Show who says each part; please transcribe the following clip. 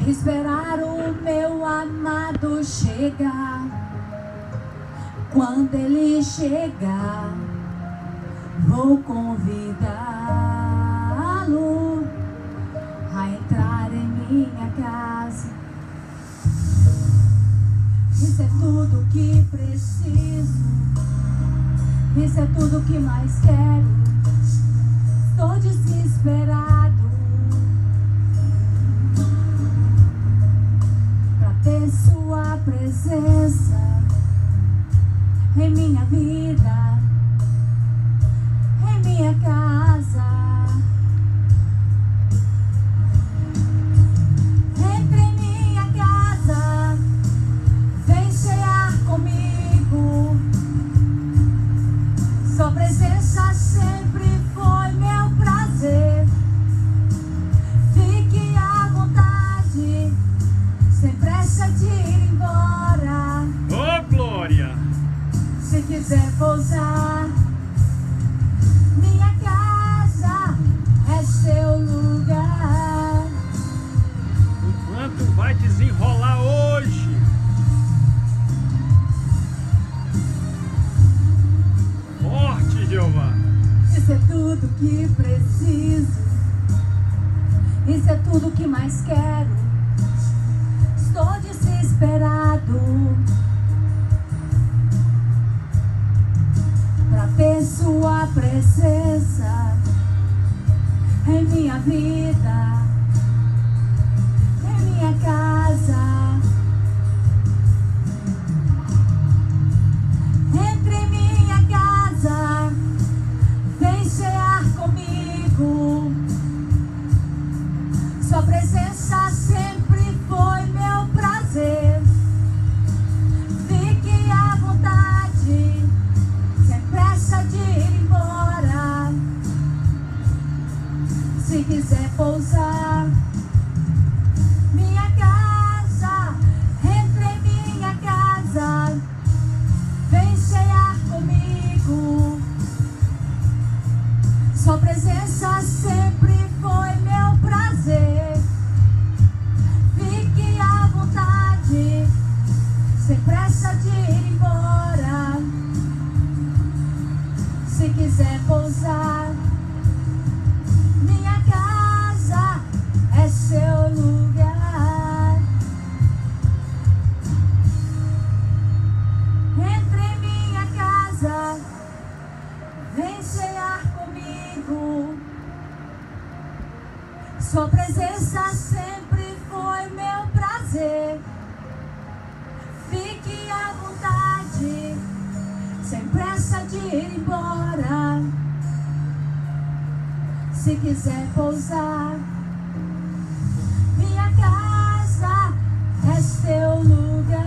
Speaker 1: Esperar o meu amado chegar. Quando ele chegar, vou convidá-lo a entrar em minha casa. Isso é tudo que preciso, isso é tudo que mais quero. Estou desesperado pra ter sua presença em minha vida, em minha casa. Entre em minha casa, vem cear comigo. Sua presença sempre foi meu prazer. Fique à vontade, sem pressa de ir embora.
Speaker 2: Oh, glória!
Speaker 1: Se quiser pousar, minha casa é seu lugar.
Speaker 2: O quanto vai desenrolar hoje? Forte, Jeová!
Speaker 1: Isso é tudo que preciso, isso é tudo que mais quero. Estou desesperado pra ter sua presença em minha vida, em minha casa. Entre em minha casa, vem cear comigo. Sua presença sempre foi meu prazer. Fique à vontade, sem pressa de ir embora. Se quiser pousar, minha casa, entre em minha casa, vem cear comigo. Sua presença sempre foi meu prazer. Fique à vontade, sem pressa de ir embora. Se quiser pousar, minha casa é seu lugar. Entre em minha casa, vem cear comigo. Sua presença sempre foi meu prazer. Fique à vontade, sem pressa de ir embora. Se quiser pousar, minha casa é seu lugar.